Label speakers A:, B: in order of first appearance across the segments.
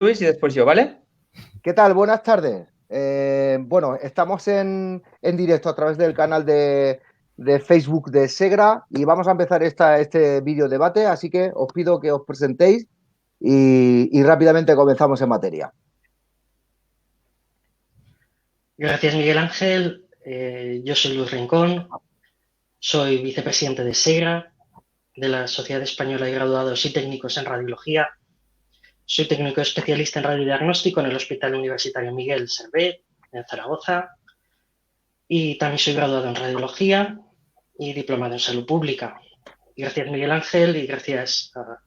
A: Luis y después yo, ¿vale?
B: ¿Qué tal? Buenas tardes. Bueno, estamos en directo a través del canal de Facebook de Segra y vamos a empezar este vídeo debate, así que os pido que os presentéis y rápidamente comenzamos en materia.
C: Gracias, Miguel Ángel. Yo soy Luis Rincón, soy vicepresidente de SEGRA, de la Sociedad Española de Graduados y Técnicos en Radiología. Soy técnico especialista en radiodiagnóstico en el Hospital Universitario Miguel Servet, en Zaragoza, y también soy graduado en Radiología y diplomado en Salud Pública. Y gracias, Miguel Ángel, y gracias a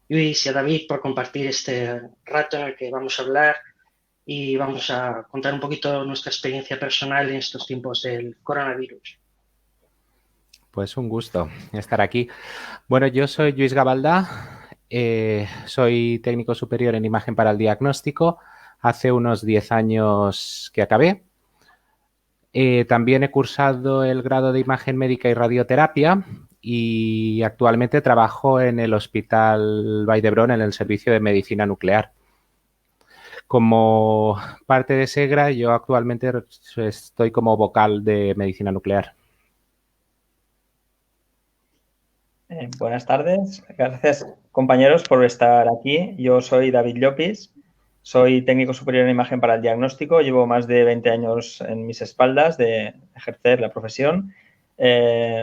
C: Luis y a David por compartir este rato en el que vamos a hablar y vamos a contar un poquito nuestra experiencia personal en estos tiempos del coronavirus.
D: Pues un gusto estar aquí. Bueno, yo soy Lluís Gabaldá, soy técnico superior en imagen para el diagnóstico. Hace unos 10 años que acabé. También he cursado el grado de imagen médica y radioterapia y actualmente trabajo en el Hospital Vall d'Hebron en el servicio de medicina nuclear. Como parte de SEGRA, yo actualmente estoy como vocal de medicina nuclear.
A: Buenas tardes. Gracias, compañeros, por estar aquí. Yo soy David Llopis, soy técnico superior en imagen para el diagnóstico. Llevo más de 20 años en mis espaldas de ejercer la profesión.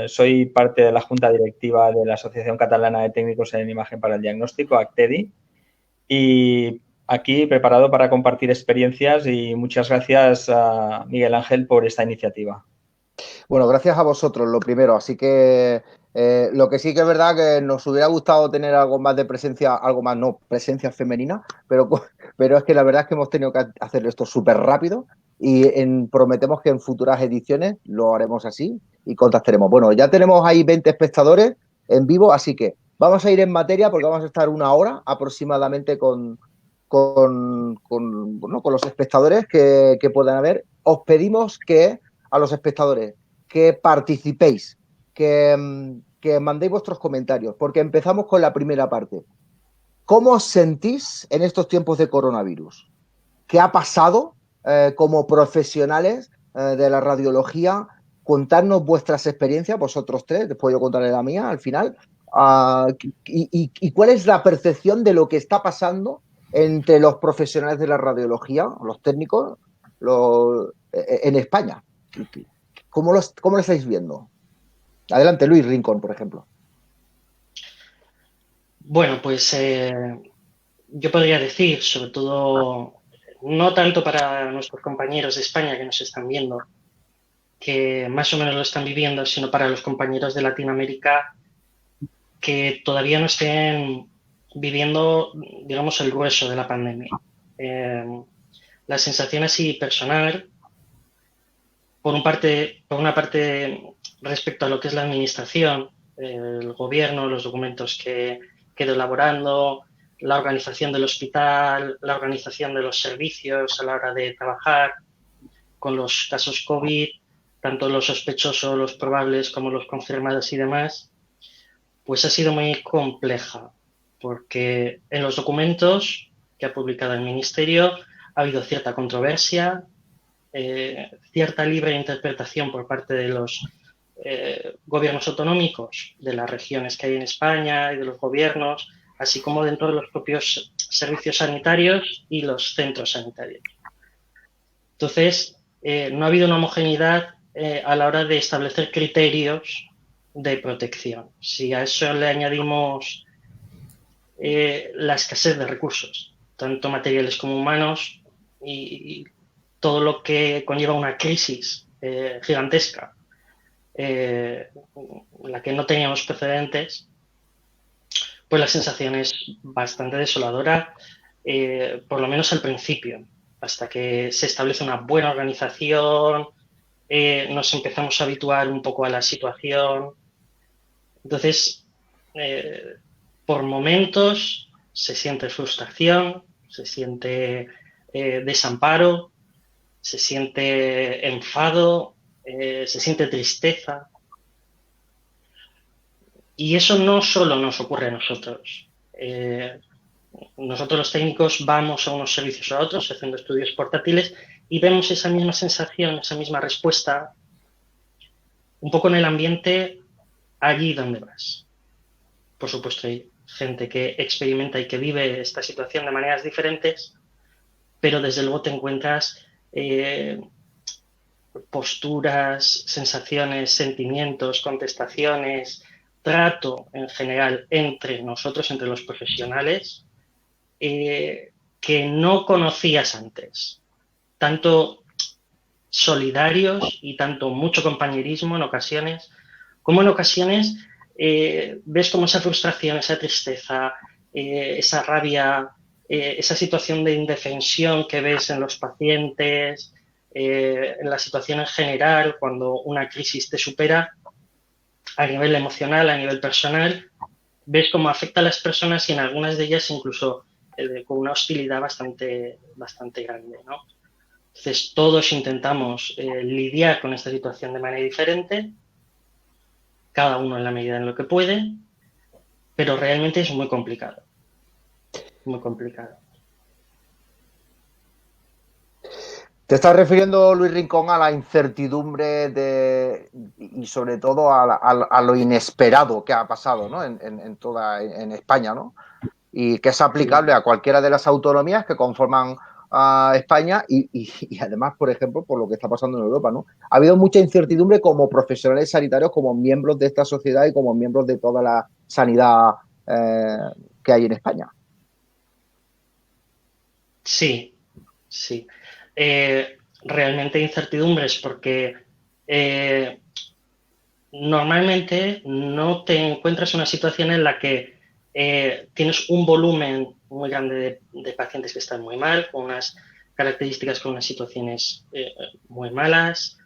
A: Soy parte de la junta directiva de la Asociación Catalana de Técnicos en Imagen para el Diagnóstico, ACTEDI, y aquí preparado para compartir experiencias y muchas gracias a Miguel Ángel por esta iniciativa.
B: Bueno, gracias a vosotros, lo primero. Así que lo que sí que es verdad que nos hubiera gustado tener algo más de presencia, algo más, no, presencia femenina, pero es que la verdad es que hemos tenido que hacer esto súper rápido y prometemos que en futuras ediciones lo haremos así y contactaremos. Bueno, ya tenemos ahí 20 espectadores en vivo, así que vamos a ir en materia porque vamos a estar una hora aproximadamente bueno, con los espectadores que puedan haber. Os pedimos que a los espectadores que participéis, que mandéis vuestros comentarios, porque empezamos con la primera parte. ¿Cómo os sentís en estos tiempos de coronavirus? ¿Qué ha pasado como profesionales de la radiología? Contarnos vuestras experiencias, vosotros tres, después yo contaré la mía al final. ¿Y cuál es la percepción de lo que está pasando entre los profesionales de la radiología, los técnicos, en España? ¿Cómo lo estáis viendo? Adelante, Luis Rincón, por ejemplo.
C: Bueno, pues yo podría decir, sobre todo, no tanto para nuestros compañeros de España que nos están viendo, que más o menos lo están viviendo, sino para los compañeros de Latinoamérica que todavía no estén viviendo, digamos, el grueso de la pandemia. La sensación así personal, por una parte respecto a lo que es la administración, el gobierno, los documentos que he ido elaborando, la organización del hospital, la organización de los servicios a la hora de trabajar con los casos COVID, tanto los sospechosos, los probables como los confirmados y demás, pues ha sido muy compleja, porque en los documentos que ha publicado el Ministerio ha habido cierta controversia, cierta libre interpretación por parte de los gobiernos autonómicos, de las regiones que hay en España y de los gobiernos, así como dentro de los propios servicios sanitarios y los centros sanitarios. Entonces, no ha habido una homogeneidad a la hora de establecer criterios de protección. Si a eso le añadimos la escasez de recursos, tanto materiales como humanos, y todo lo que conlleva una crisis gigantesca, la que no teníamos precedentes, pues la sensación es bastante desoladora, por lo menos al principio, hasta que se establece una buena organización, nos empezamos a habituar un poco a la situación. Entonces, por momentos se siente frustración, se siente desamparo, se siente enfado, se siente tristeza. Y eso no solo nos ocurre a nosotros. nosotros los técnicos vamos a unos servicios o a otros haciendo estudios portátiles y vemos esa misma sensación, esa misma respuesta un poco en el ambiente allí donde vas. Por supuesto, hay gente que experimenta y que vive esta situación de maneras diferentes, pero desde luego te encuentras posturas, sensaciones, sentimientos, contestaciones, trato en general entre nosotros, entre los profesionales, que no conocías antes. Tanto solidarios y tanto mucho compañerismo en ocasiones, como en ocasiones ves como esa frustración, esa tristeza, esa rabia, esa situación de indefensión que ves en los pacientes, en la situación en general, cuando una crisis te supera a nivel emocional, a nivel personal, ves cómo afecta a las personas y en algunas de ellas incluso con una hostilidad bastante grande, ¿no? Entonces, todos intentamos lidiar con esta situación de manera diferente, cada uno en la medida en lo que puede, pero realmente es muy complicado. Muy complicado.
B: ¿Te estás refiriendo, Luis Rincón, a la incertidumbre y sobre todo a lo inesperado que ha pasado, ¿no? en España, ¿no? Y que es aplicable a cualquiera de las autonomías que conforman a España y además, por ejemplo, por lo que está pasando en Europa, ¿no? Ha habido mucha incertidumbre como profesionales sanitarios, como miembros de esta sociedad y como miembros de toda la sanidad que hay en España.
C: Sí, sí. Realmente incertidumbres porque normalmente no te encuentras en una situación en la que tienes un volumen muy grande de pacientes que están muy mal, con unas características, con unas situaciones muy malas,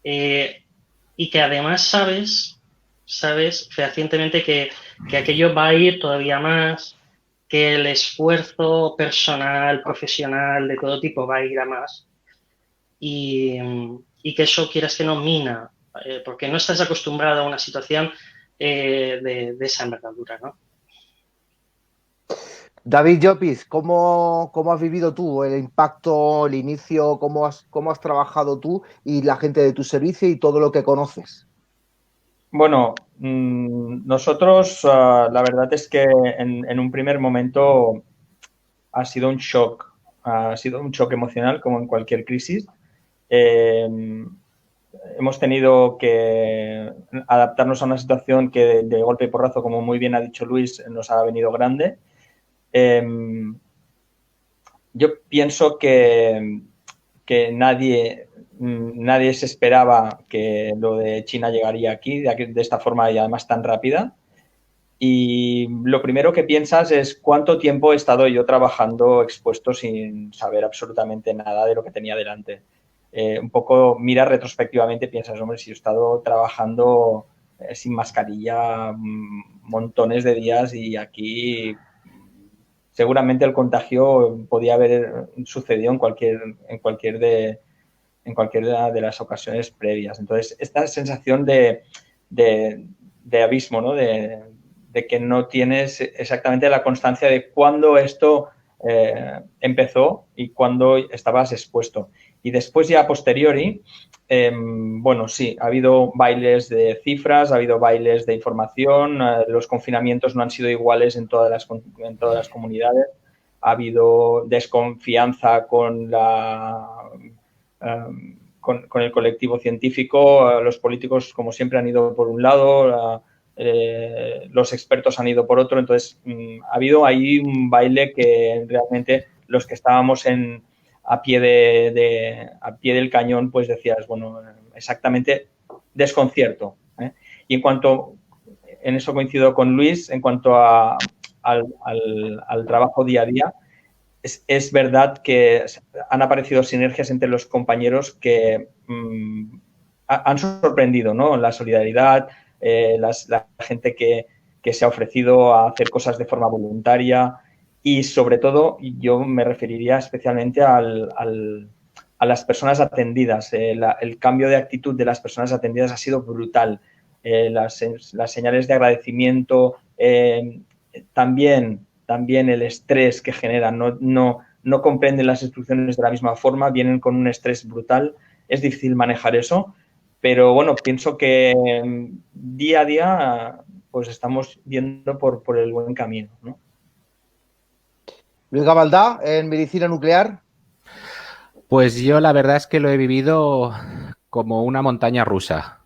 C: y que además sabes fehacientemente que aquello va a ir todavía más, que el esfuerzo personal, profesional, de todo tipo va a ir a más y que eso, quieras que no, mina, porque no estás acostumbrado a una situación de esa envergadura, ¿no?
B: David Llopis, ¿cómo has vivido tú el impacto, el inicio, cómo has trabajado tú y la gente de tu servicio y todo lo que conoces?
A: Bueno, nosotros la verdad es que en un primer momento ha sido un shock emocional como en cualquier crisis. Hemos tenido que adaptarnos a una situación que de golpe y porrazo, como muy bien ha dicho Luis, nos ha venido grande. Yo pienso que nadie se esperaba que lo de China llegaría aquí de esta forma y además tan rápida. Y lo primero que piensas es cuánto tiempo he estado yo trabajando expuesto sin saber absolutamente nada de lo que tenía delante. Un poco miras retrospectivamente, piensas, hombre, si he estado trabajando sin mascarilla montones de días y aquí seguramente el contagio podía haber sucedido en cualquier de las ocasiones previas. Entonces, esta sensación de abismo, ¿no? De que no tienes exactamente la constancia de cuándo esto empezó y cuándo estabas expuesto. Y después ya a posteriori, bueno, sí, ha habido bailes de cifras, ha habido bailes de información, los confinamientos no han sido iguales en todas las comunidades, ha habido desconfianza con con el colectivo científico, los políticos, como siempre, han ido por un lado, los expertos han ido por otro. Entonces, ha habido ahí un baile que realmente los que estábamos a pie del cañón, pues decías, bueno, exactamente desconcierto. Y en eso coincido con Luis, en cuanto al trabajo día a día, es verdad que han aparecido sinergias entre los compañeros que han sorprendido, ¿no? La solidaridad, la gente que se ha ofrecido a hacer cosas de forma voluntaria y, sobre todo, yo me referiría especialmente a las personas atendidas. El cambio de actitud de las personas atendidas ha sido brutal. Las señales de agradecimiento, también también el estrés que generan, no comprenden las instrucciones de la misma forma, vienen con un estrés brutal, es difícil manejar eso, pero bueno, pienso que día a día pues estamos yendo por el buen camino, ¿no?
B: Luis Gabaldá, en medicina nuclear.
D: Pues yo la verdad es que lo he vivido como una montaña rusa.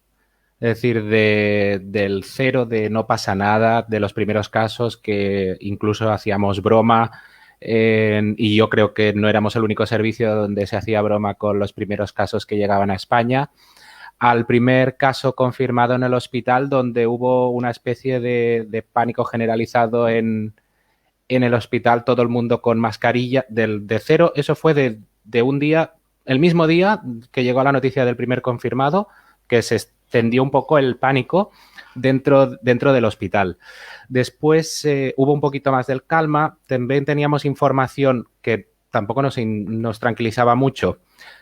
D: Es decir, del cero de no pasa nada, de los primeros casos que incluso hacíamos broma, y yo creo que no éramos el único servicio donde se hacía broma con los primeros casos que llegaban a España, al primer caso confirmado en el hospital donde hubo una especie de pánico generalizado en el hospital, todo el mundo con mascarilla, de cero. Eso fue de un día, el mismo día que llegó la noticia del primer confirmado, que se extendió un poco el pánico dentro del hospital. Después hubo un poquito más de calma, también teníamos información que tampoco nos tranquilizaba mucho.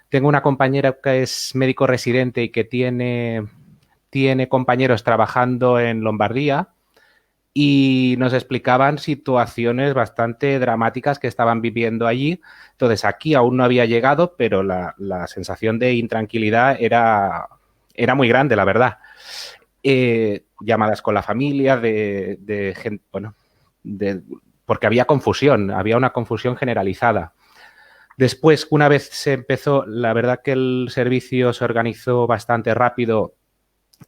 D: Tengo una compañera que es médico residente y que tiene compañeros trabajando en Lombardía, y nos explicaban situaciones bastante dramáticas que estaban viviendo allí. Entonces, aquí aún no había llegado, pero la sensación de intranquilidad era muy grande, la verdad. Llamadas con la familia, de gente, bueno, porque había confusión, había una confusión generalizada. Después, una vez se empezó, la verdad que el servicio se organizó bastante rápido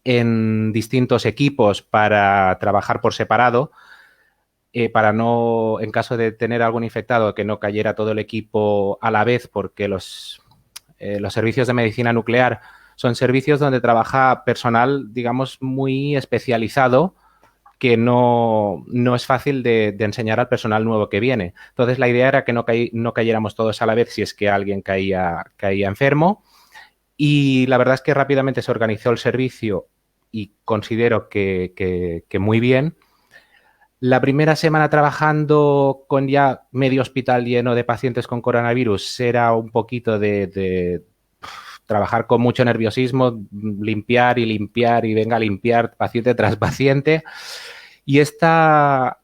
D: en distintos equipos para trabajar por separado, para no, en caso de tener algún infectado, que no cayera todo el equipo a la vez, porque los servicios de medicina nuclear son servicios donde trabaja personal, digamos, muy especializado, que no es fácil de enseñar al personal nuevo que viene. Entonces, la idea era que no cayéramos todos a la vez si es que alguien caía enfermo. Y la verdad es que rápidamente se organizó el servicio y considero que muy bien. La primera semana trabajando con ya medio hospital lleno de pacientes con coronavirus era un poquito de trabajar con mucho nerviosismo, limpiar y venga a limpiar paciente tras paciente. Y esta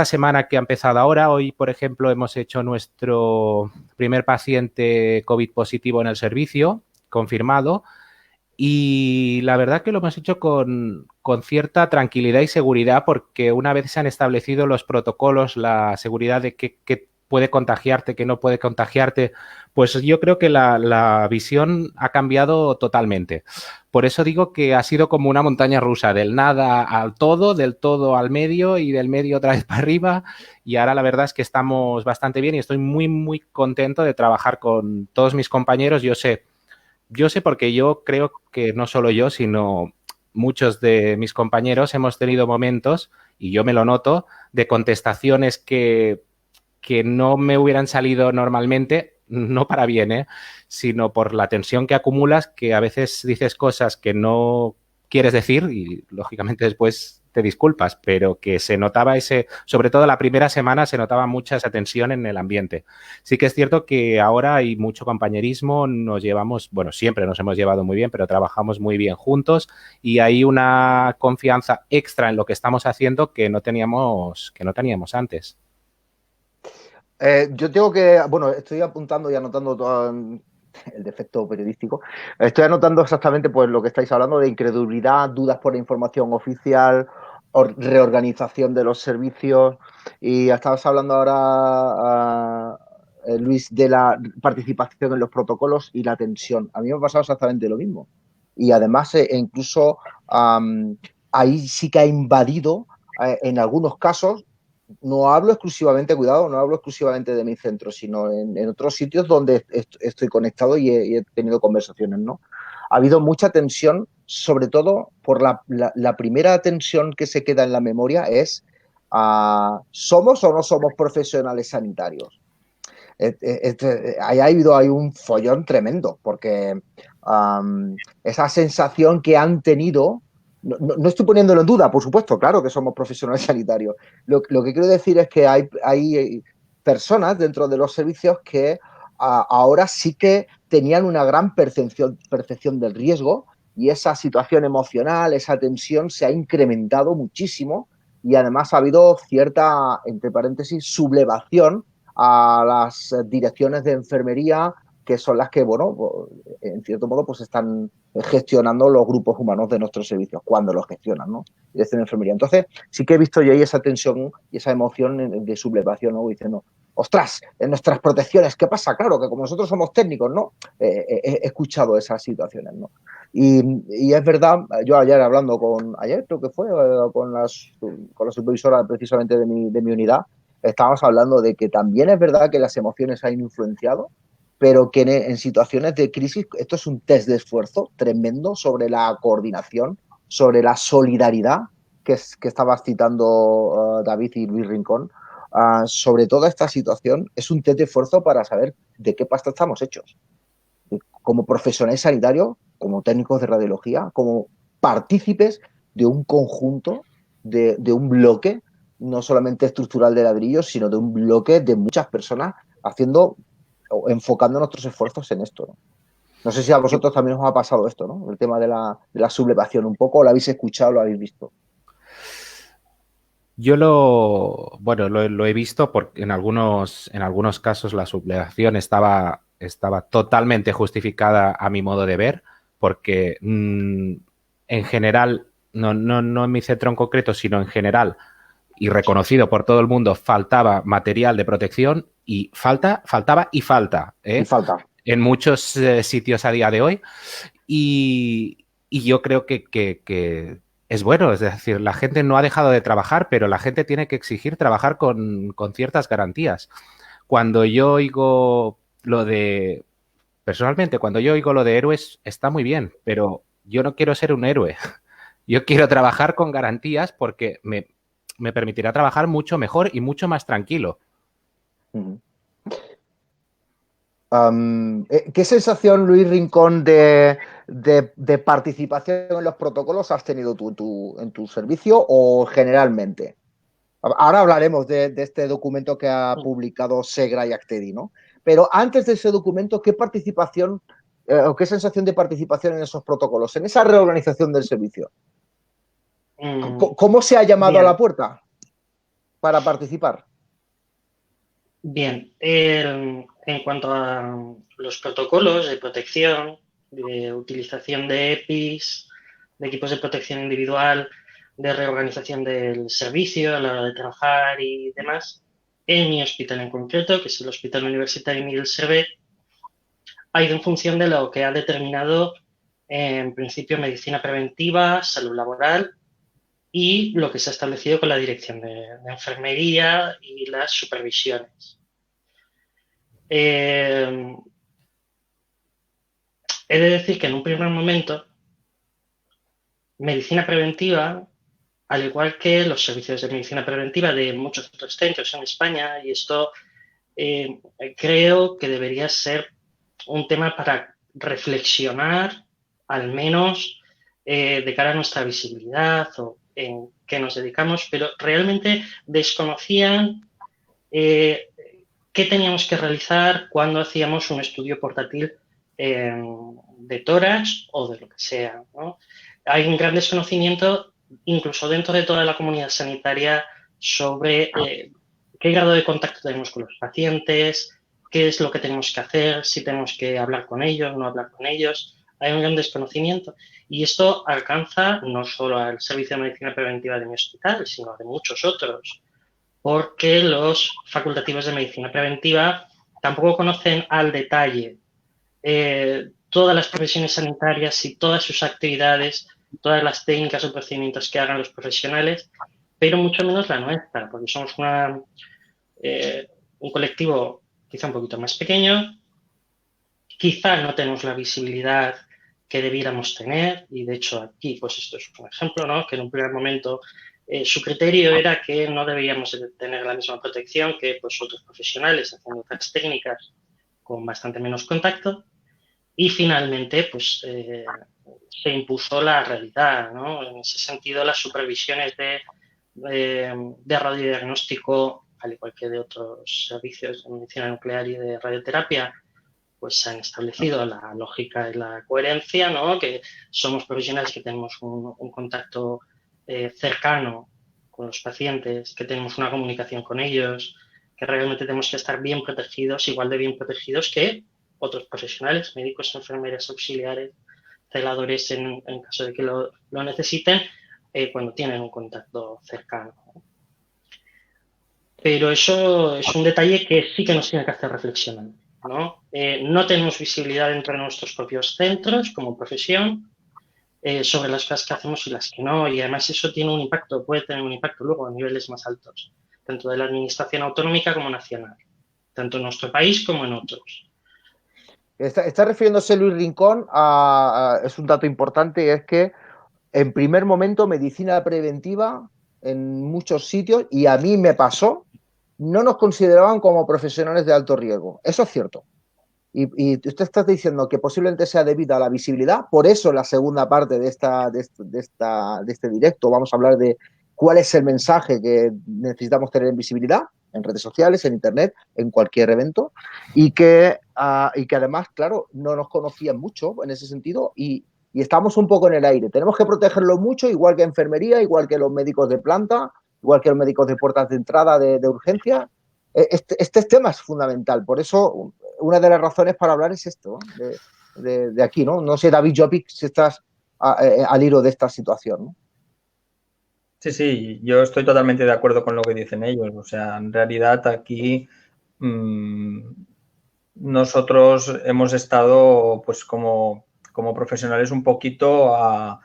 D: semana que ha empezado ahora, hoy, por ejemplo, hemos hecho nuestro primer paciente COVID positivo en el servicio, confirmado, y la verdad que lo hemos hecho con cierta tranquilidad y seguridad, porque una vez se han establecido los protocolos, la seguridad de qué puede contagiarte, qué no puede contagiarte, pues yo creo que la visión ha cambiado totalmente. Por eso digo que ha sido como una montaña rusa, del nada al todo, del todo al medio y del medio otra vez para arriba, y ahora la verdad es que estamos bastante bien y estoy muy, muy contento de trabajar con todos mis compañeros. Yo sé porque yo creo que no solo yo, sino muchos de mis compañeros hemos tenido momentos, y yo me lo noto, de contestaciones que no me hubieran salido normalmente, no para bien, sino por la tensión que acumulas, que a veces dices cosas que no quieres decir y, lógicamente, después te disculpas, pero que se notaba sobre todo la primera semana, se notaba mucha esa tensión en el ambiente. Sí que es cierto que ahora hay mucho compañerismo, nos llevamos, bueno, siempre nos hemos llevado muy bien, pero trabajamos muy bien juntos y hay una confianza extra en lo que estamos haciendo que no teníamos antes.
B: Yo tengo que, bueno, estoy apuntando y anotando todo el defecto periodístico. Estoy anotando exactamente pues lo que estáis hablando de incredulidad, dudas por la información oficial, reorganización de los servicios. Y estabas hablando ahora, Luis, de la participación en los protocolos y la tensión. A mí me ha pasado exactamente lo mismo. Y además, incluso ahí sí que ha invadido, en algunos casos. No hablo exclusivamente, cuidado, no hablo exclusivamente de mi centro, sino en otros sitios donde estoy conectado y he tenido conversaciones, ¿no? Ha habido mucha tensión, sobre todo por la primera tensión que se queda en la memoria es ¿somos o no somos profesionales sanitarios? Hay un follón tremendo, porque esa sensación que han tenido. No estoy poniéndolo en duda, por supuesto, claro que somos profesionales sanitarios. Lo que quiero decir es que hay personas dentro de los servicios que ahora sí que tenían una gran percepción del riesgo, y esa situación emocional, esa tensión se ha incrementado muchísimo, y además ha habido cierta, entre paréntesis, sublevación a las direcciones de enfermería, que son las que, bueno, en cierto modo, pues están gestionando los grupos humanos de nuestros servicios, cuando los gestionan, ¿no? Dirección de enfermería. Entonces, sí que he visto yo ahí esa tensión y esa emoción de sublevación, ¿no? Diciendo, ostras, en nuestras protecciones, ¿qué pasa? Claro, que como nosotros somos técnicos, ¿no? He escuchado esas situaciones, ¿no? Y es verdad, yo ayer hablando ayer creo que fue, con la supervisora precisamente de mi unidad, estábamos hablando de que también es verdad que las emociones han influenciado, pero que en situaciones de crisis esto es un test de esfuerzo tremendo sobre la coordinación, sobre la solidaridad que estabas citando David y Luis Rincón. Sobre toda esta situación es un test de esfuerzo para saber de qué pasta estamos hechos. Como profesionales sanitarios, como técnicos de radiología, como partícipes de un conjunto, de un bloque, no solamente estructural de ladrillos, sino de un bloque de muchas personas haciendo o enfocando nuestros esfuerzos en esto, ¿no? No sé si a vosotros también os ha pasado esto, ¿no? El tema de la sublevación un poco, ¿lo habéis escuchado, lo habéis visto?
D: Yo lo he visto porque en algunos casos la sublevación estaba totalmente justificada a mi modo de ver, porque en general, no en mi centro en concreto, sino en general, y reconocido por todo el mundo, faltaba material de protección y faltaba y falta,
B: Y falta.
D: en muchos sitios a día de hoy. Y yo creo que es bueno, es decir, la gente no ha dejado de trabajar, pero la gente tiene que exigir trabajar con ciertas garantías. Cuando yo oigo personalmente, cuando yo oigo lo de héroes, está muy bien, pero yo no quiero ser un héroe. Yo quiero trabajar con garantías porque me permitirá trabajar mucho mejor y mucho más tranquilo.
B: Uh-huh. ¿Qué sensación, Luis Rincón, de participación en los protocolos has tenido tú en tu servicio o generalmente? Ahora hablaremos de este documento que ha publicado Segra y Actedi, ¿no? Pero antes de ese documento, ¿qué participación o qué sensación de participación en esos protocolos, en esa reorganización del servicio? ¿Cómo se ha llamado
C: Bien.
B: a la puerta para participar?
C: Bien, en cuanto a los protocolos de protección, de utilización de EPIs, de equipos de protección individual, de reorganización del servicio a la hora de trabajar y demás, en mi hospital en concreto, que es el Hospital Universitario Miguel Servet, ha ido en función de lo que ha determinado en principio medicina preventiva, salud laboral y lo que se ha establecido con la dirección de enfermería y las supervisiones. He de decir que en un primer momento, medicina preventiva, al igual que los servicios de medicina preventiva de muchos otros centros en España, y esto creo que debería ser un tema para reflexionar, al menos de cara a nuestra visibilidad o en qué nos dedicamos, pero realmente desconocían qué teníamos que realizar cuando hacíamos un estudio portátil de tórax o de lo que sea, ¿no? Hay un gran desconocimiento, incluso dentro de toda la comunidad sanitaria, sobre qué grado de contacto tenemos con los pacientes, qué es lo que tenemos que hacer, si tenemos que hablar con ellos, no hablar con ellos. Hay un gran desconocimiento y esto alcanza no solo al servicio de medicina preventiva de mi hospital, sino de muchos otros, porque los facultativos de medicina preventiva tampoco conocen al detalle todas las profesiones sanitarias y todas sus actividades, todas las técnicas o procedimientos que hagan los profesionales, pero mucho menos la nuestra, porque somos un colectivo quizá un poquito más pequeño, quizá no tenemos la visibilidad que debiéramos tener, y de hecho aquí pues esto es un ejemplo, ¿no? Que en un primer momento su criterio era que no deberíamos tener la misma protección que pues, otros profesionales haciendo otras técnicas con bastante menos contacto, y finalmente pues se impuso la realidad, ¿no? En ese sentido las supervisiones de radiodiagnóstico, al igual que de otros servicios de medicina nuclear y de radioterapia, pues se han establecido la lógica y la coherencia, ¿no? Que somos profesionales que tenemos un contacto cercano con los pacientes, que tenemos una comunicación con ellos, que realmente tenemos que estar bien protegidos, igual de bien protegidos que otros profesionales, médicos, enfermeras, auxiliares, celadores en caso de que lo necesiten, cuando tienen un contacto cercano. Pero eso es un detalle que sí que nos tiene que hacer reflexionar, ¿no? No tenemos visibilidad dentro de nuestros propios centros como profesión sobre las cosas que hacemos y las que no, y además eso tiene un impacto, puede tener un impacto luego a niveles más altos, tanto de la administración autonómica como nacional, tanto en nuestro país como en otros.
B: Está refiriéndose Luis Rincón es un dato importante, es que en primer momento medicina preventiva en muchos sitios, y a mí me pasó, no nos consideraban como profesionales de alto riesgo. Eso es cierto. Y usted está diciendo que posiblemente sea debido a la visibilidad, por eso la segunda parte de este directo vamos a hablar de cuál es el mensaje que necesitamos tener en visibilidad, en redes sociales, en internet, en cualquier evento, y que además, claro, no nos conocían mucho en ese sentido y estamos un poco en el aire. Tenemos que protegerlo mucho, igual que enfermería, igual que los médicos de planta, igual que los médicos de puertas de entrada de urgencia. Este tema es fundamental, por eso una de las razones para hablar es esto, de aquí, ¿no? No sé, David Llopis, si estás al hilo de esta situación, ¿no?
A: Sí, yo estoy totalmente de acuerdo con lo que dicen ellos. O sea, en realidad aquí nosotros hemos estado, pues como profesionales, un poquito a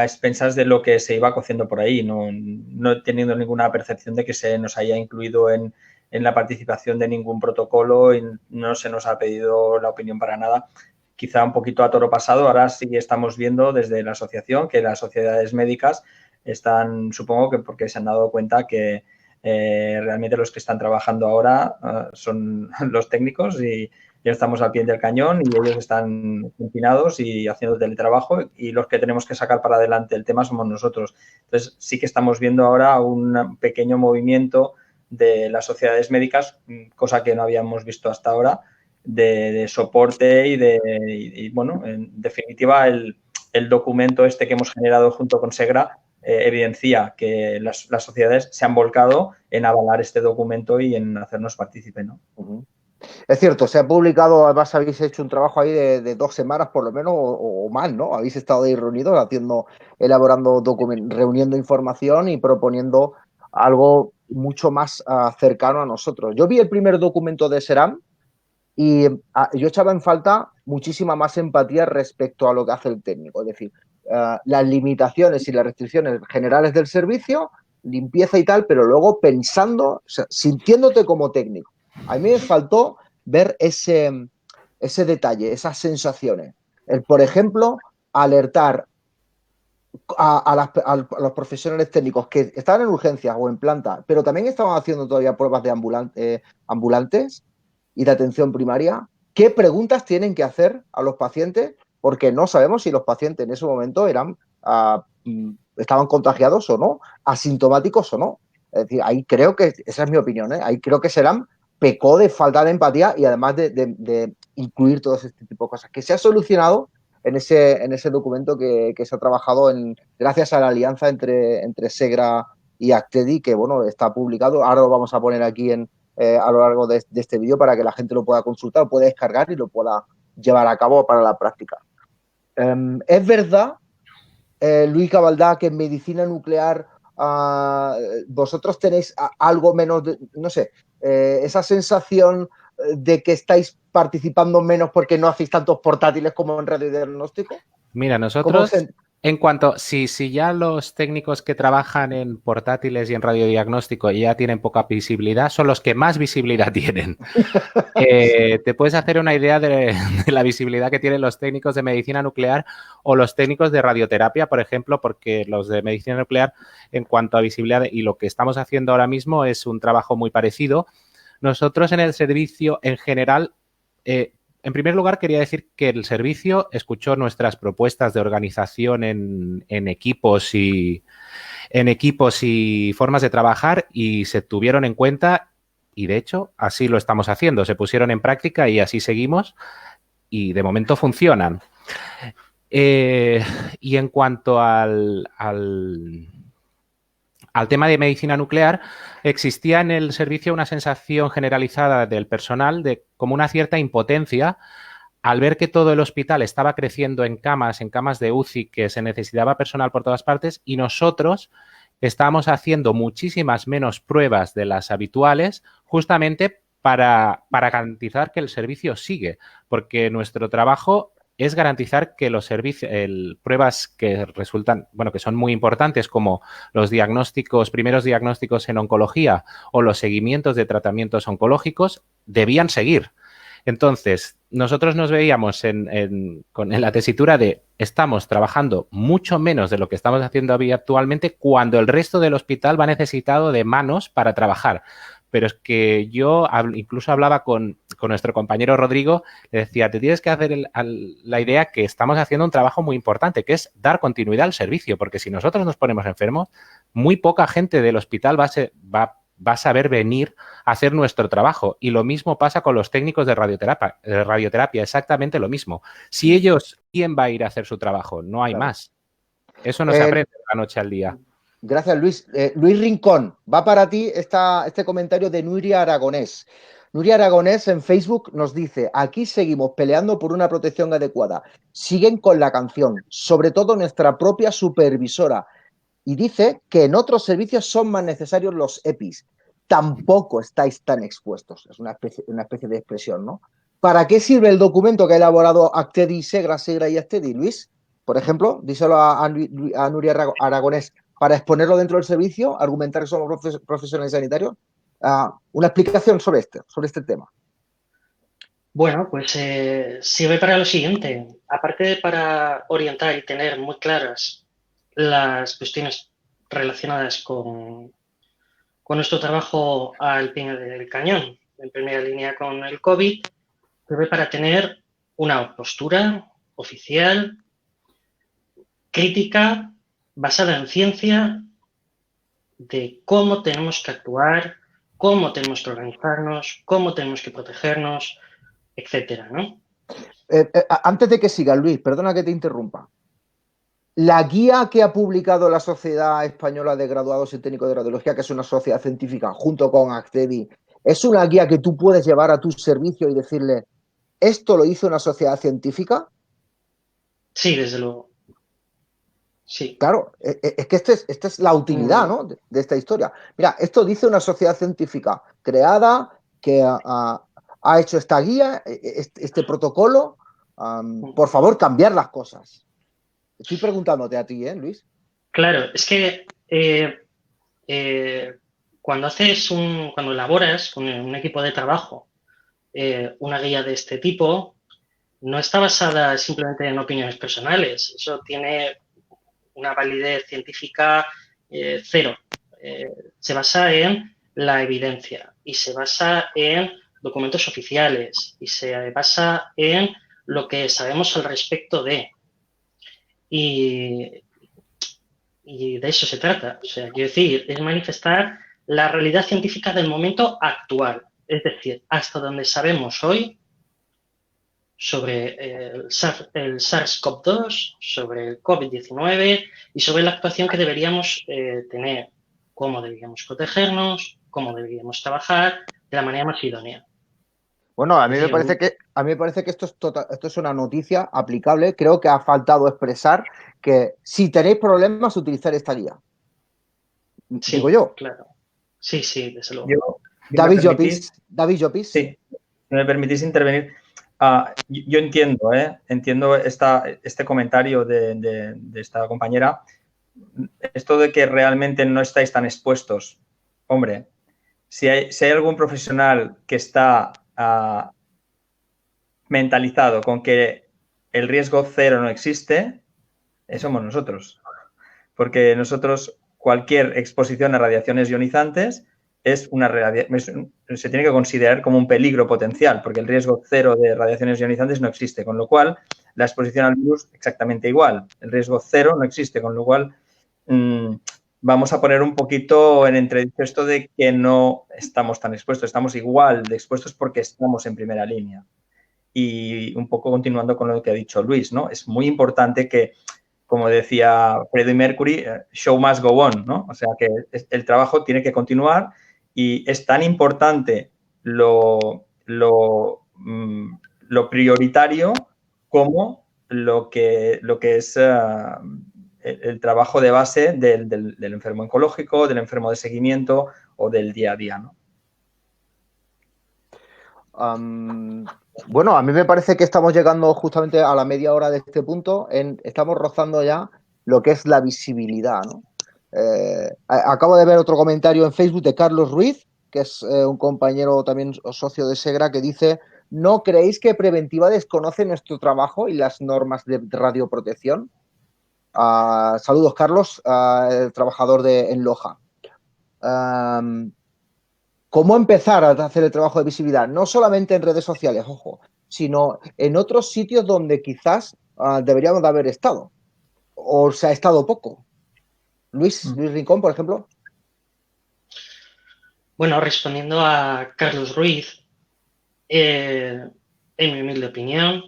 A: expensas de lo que se iba cociendo por ahí, no teniendo ninguna percepción de que se nos haya incluido en la participación de ningún protocolo y no se nos ha pedido la opinión para nada. Quizá un poquito a toro pasado, ahora sí estamos viendo desde la asociación que las sociedades médicas están, supongo que porque se han dado cuenta que realmente los que están trabajando ahora son los técnicos y ya estamos al pie del cañón y ellos están confinados y haciendo teletrabajo y los que tenemos que sacar para adelante el tema somos nosotros. Entonces sí que estamos viendo ahora un pequeño movimiento de las sociedades médicas, cosa que no habíamos visto hasta ahora, de soporte y bueno, en definitiva el documento este que hemos generado junto con SEGRA evidencia que las sociedades se han volcado en avalar este documento y en hacernos partícipe, ¿no?
B: Uh-huh. Es cierto, se ha publicado, además habéis hecho un trabajo ahí de 2 semanas por lo menos o más, ¿no? Habéis estado ahí reunidos elaborando reuniendo información y proponiendo algo mucho más cercano a nosotros. Yo vi el primer documento de SERAM y yo echaba en falta muchísima más empatía respecto a lo que hace el técnico, es decir, las limitaciones y las restricciones generales del servicio, limpieza y tal, pero luego pensando, o sea, sintiéndote como técnico. A mí me faltó ver ese detalle, esas sensaciones. Por ejemplo, alertar a los profesionales técnicos que estaban en urgencias o en planta, pero también estaban haciendo todavía pruebas de ambulantes y de atención primaria, ¿qué preguntas tienen que hacer a los pacientes? Porque no sabemos si los pacientes en ese momento estaban contagiados o no, asintomáticos o no. Es decir, ahí creo que, esa es mi opinión, ahí creo que SERAM pecó de falta de empatía y además de incluir todo este tipo de cosas, que se ha solucionado en ese documento que se ha trabajado gracias a la alianza entre SEGRA y Actedi, que bueno, está publicado. Ahora lo vamos a poner aquí a lo largo de este vídeo para que la gente lo pueda consultar, lo pueda descargar y lo pueda llevar a cabo para la práctica. Es verdad, Luis Gabaldá, que en medicina nuclear vosotros tenéis algo menos de, no sé, esa sensación de que estáis participando menos porque no hacéis tantos portátiles como en radiodiagnóstico.
D: Mira, nosotros, en cuanto, si ya los técnicos que trabajan en portátiles y en radiodiagnóstico ya tienen poca visibilidad, son los que más visibilidad tienen. Te puedes hacer una idea de la visibilidad que tienen los técnicos de medicina nuclear o los técnicos de radioterapia, por ejemplo, porque los de medicina nuclear, en cuanto a visibilidad, y lo que estamos haciendo ahora mismo es un trabajo muy parecido. Nosotros en el servicio, en general, en primer lugar, quería decir que el servicio escuchó nuestras propuestas de organización en equipos y formas de trabajar y se tuvieron en cuenta y, de hecho, así lo estamos haciendo. Se pusieron en práctica y así seguimos y, de momento, funcionan. Y en cuanto a al tema de medicina nuclear, existía en el servicio una sensación generalizada del personal de como una cierta impotencia al ver que todo el hospital estaba creciendo en camas de UCI, que se necesitaba personal por todas partes, y nosotros estábamos haciendo muchísimas menos pruebas de las habituales justamente para garantizar que el servicio sigue, porque nuestro trabajo es garantizar que los servicios, pruebas que resultan, bueno, que son muy importantes, como los diagnósticos, primeros diagnósticos en oncología o los seguimientos de tratamientos oncológicos, debían seguir. Entonces, nosotros nos veíamos en la tesitura de estamos trabajando mucho menos de lo que estamos haciendo actualmente cuando el resto del hospital va necesitado de manos para trabajar. Pero es que yo incluso hablaba con nuestro compañero Rodrigo, le decía, te tienes que hacer la idea que estamos haciendo un trabajo muy importante, que es dar continuidad al servicio, porque si nosotros nos ponemos enfermos, muy poca gente del hospital va a saber venir a hacer nuestro trabajo. Y lo mismo pasa con los técnicos de radioterapia, exactamente lo mismo. Si ellos, ¿quién va a ir a hacer su trabajo? No hay más. Eso no se aprende de la noche al día.
B: Gracias, Luis. Luis Rincón, va para ti este comentario de Nuria Aragonés. Nuria Aragonés en Facebook nos dice, aquí seguimos peleando por una protección adecuada. Siguen con la canción, sobre todo nuestra propia supervisora. Y dice que en otros servicios son más necesarios los EPIs. Tampoco estáis tan expuestos. Es una especie de expresión, ¿no? ¿Para qué sirve el documento que ha elaborado Actedi, Segra y Actedi, Luis? Por ejemplo, díselo a Nuria Aragonés. Para exponerlo dentro del servicio, argumentar que somos profesionales sanitarios. Una explicación sobre este tema.
C: Bueno, pues sirve para lo siguiente. Aparte de para orientar y tener muy claras las cuestiones relacionadas con nuestro trabajo al pie del cañón, en primera línea con el COVID, sirve para tener una postura oficial, crítica, basada en ciencia, de cómo tenemos que actuar, cómo tenemos que organizarnos, cómo tenemos que protegernos, etcétera, ¿no?
B: Antes de que siga, Luis, perdona que te interrumpa. La guía que ha publicado la Sociedad Española de Graduados y Técnicos de Radiología, que es una sociedad científica, junto con Actedi, ¿es una guía que tú puedes llevar a tu servicio y decirle, ¿esto lo hizo una sociedad científica?
C: Sí, desde luego. Sí.
B: Claro, es que esta es la utilidad, ¿no? de esta historia. Mira, esto dice una sociedad científica creada que ha hecho esta guía, este protocolo. Por favor, cambiar las cosas. Estoy preguntándote a ti, Luis.
C: Claro, es que cuando elaboras con un equipo de trabajo una guía de este tipo, no está basada simplemente en opiniones personales. Eso tiene una validez científica cero. Se basa en la evidencia y se basa en documentos oficiales y se basa en lo que sabemos al respecto de. Y de eso se trata. O sea, quiero decir, es manifestar la realidad científica del momento actual. Es decir, hasta donde sabemos hoy sobre el SARS-CoV-2, sobre el COVID-19 y sobre la actuación que deberíamos tener, cómo deberíamos protegernos, cómo deberíamos trabajar de la manera más idónea.
B: Bueno, a mí me parece que esto es una noticia aplicable. Creo que ha faltado expresar que si tenéis problemas, utilizar esta guía.
C: Sí,
B: digo yo.
C: Claro. Sí, desde luego.
B: David Llopis.
A: Sí, si me permitís intervenir. Yo entiendo este comentario de esta compañera. Esto de que realmente no estáis tan expuestos. Hombre, si hay algún profesional que está mentalizado con que el riesgo cero no existe, somos nosotros. Porque nosotros, cualquier exposición a radiaciones ionizantes se tiene que considerar como un peligro potencial, porque el riesgo cero de radiaciones ionizantes no existe, con lo cual la exposición al virus exactamente igual. El riesgo cero no existe, con lo cual vamos a poner un poquito en entredicho esto de que no estamos tan expuestos, estamos igual de expuestos porque estamos en primera línea. Y un poco continuando con lo que ha dicho Luis, ¿no? Es muy importante que como decía Freddie Mercury, show must go on, ¿no? O sea, que el trabajo tiene que continuar y es tan importante lo prioritario como lo que es el trabajo de base del enfermo oncológico, del enfermo de seguimiento o del día a día, ¿no?
B: Bueno, a mí me parece que estamos llegando justamente a la media hora de este punto. Estamos rozando ya lo que es la visibilidad, ¿no? Acabo de ver otro comentario en Facebook de Carlos Ruiz, que es un compañero también socio de Segra, que dice: ¿no creéis que Preventiva desconoce nuestro trabajo y las normas de radioprotección? Saludos, Carlos, el trabajador en Loja. ¿Cómo empezar a hacer el trabajo de visibilidad? No solamente en redes sociales, ojo, sino en otros sitios donde quizás deberíamos de haber estado o se ha estado poco. Luis Rincón, por ejemplo.
C: Bueno, respondiendo a Carlos Ruiz, en mi humilde opinión,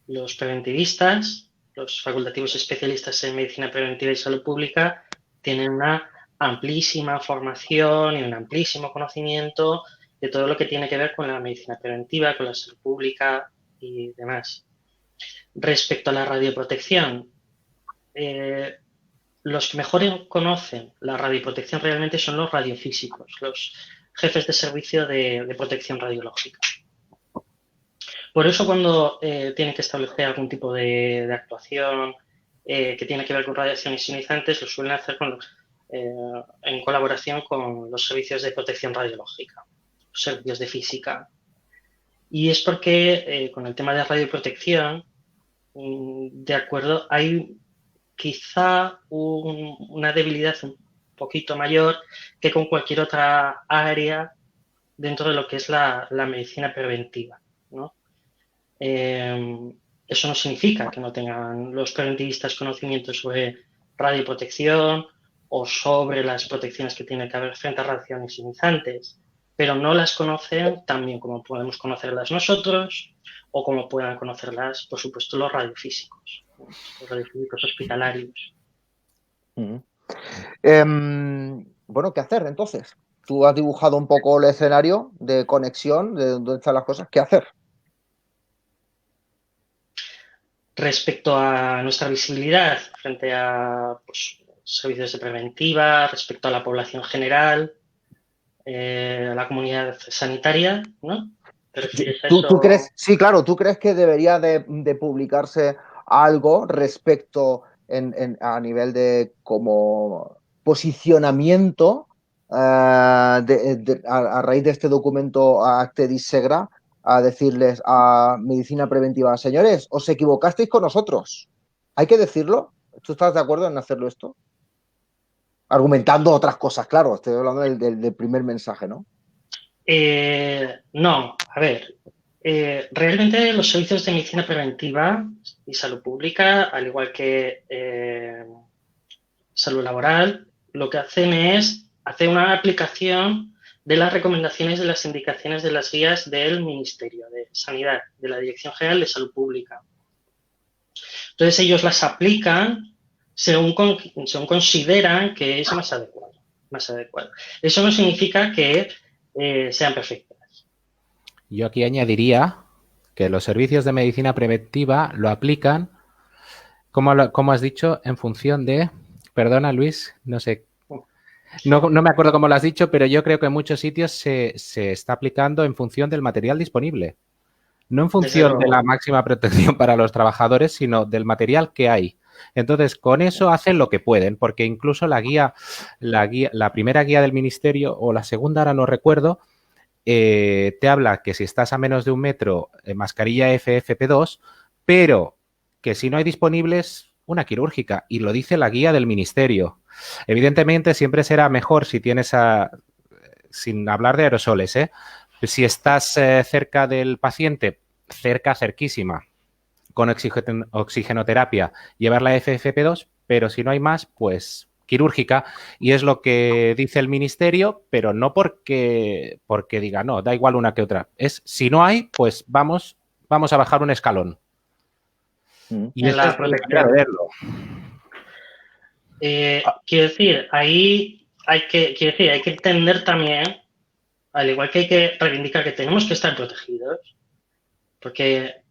C: los preventivistas, los facultativos especialistas en medicina preventiva y salud pública tienen una amplísima formación y un amplísimo conocimiento de todo lo que tiene que ver con la medicina preventiva, con la salud pública y demás. Respecto a la radioprotección, los que mejor conocen la radioprotección realmente son los radiofísicos, los jefes de servicio de protección radiológica. Por eso cuando tienen que establecer algún tipo de actuación que tiene que ver con radiaciones ionizantes, lo suelen hacer en colaboración con los servicios de protección radiológica, los servicios de física. Y es porque con el tema de radioprotección, de acuerdo, hay quizá una debilidad un poquito mayor que con cualquier otra área dentro de lo que es la medicina preventiva, ¿no? Eso no significa que no tengan los preventivistas conocimientos sobre radioprotección o sobre las protecciones que tiene que haber frente a radiaciones ionizantes, pero no las conocen tan bien como podemos conocerlas nosotros o como puedan conocerlas, por supuesto, los radiofísicos hospitalarios.
B: Bueno, ¿qué hacer entonces? Tú has dibujado un poco el escenario de conexión, de dónde están las cosas. ¿Qué hacer?
C: Respecto a nuestra visibilidad frente a servicios de preventiva, respecto a la población general, a la comunidad sanitaria, ¿no? ¿Te refieres a eso?
B: ¿Tú crees? Sí, claro. ¿Tú crees que debería de publicarse algo respecto a nivel de como posicionamiento a raíz de este documento Actedis-Segra, a decirles a medicina preventiva: señores, os equivocasteis con nosotros? ¿Hay que decirlo? ¿Tú estás de acuerdo en hacerlo esto? Argumentando otras cosas, claro. Estoy hablando del primer mensaje, ¿no?
C: No, a ver. Realmente los servicios de medicina preventiva y salud pública, al igual que salud laboral, lo que hacen es hacer una aplicación de las recomendaciones de las indicaciones de las guías del Ministerio de Sanidad, de la Dirección General de Salud Pública. Entonces ellos las aplican según consideran que es más adecuado. Eso no significa que sean perfectas.
D: Yo aquí añadiría que los servicios de medicina preventiva lo aplican, como has dicho, en función de... Perdona, Luis, no sé. No me acuerdo cómo lo has dicho, pero yo creo que en muchos sitios se está aplicando en función del material disponible. No en función de la máxima protección para los trabajadores, sino del material que hay. Entonces, con eso hacen lo que pueden, porque incluso la primera guía del ministerio o la segunda, ahora no recuerdo, te habla que si estás a menos de 1 metro, mascarilla FFP2, pero que si no hay disponibles, una quirúrgica, y lo dice la guía del ministerio. Evidentemente, siempre será mejor si tienes sin hablar de aerosoles, si estás cerca del paciente, cerquísima, con oxigenoterapia, llevar la FFP2, pero si no hay más, pues quirúrgica, y es lo que dice el ministerio, pero no porque diga, no, da igual una que otra. Es, si no hay, pues vamos a bajar un escalón. Y
C: en la protección.
D: verlo.
C: Quiero decir, ahí hay que entender también, al igual que hay que reivindicar que tenemos que estar protegidos, porque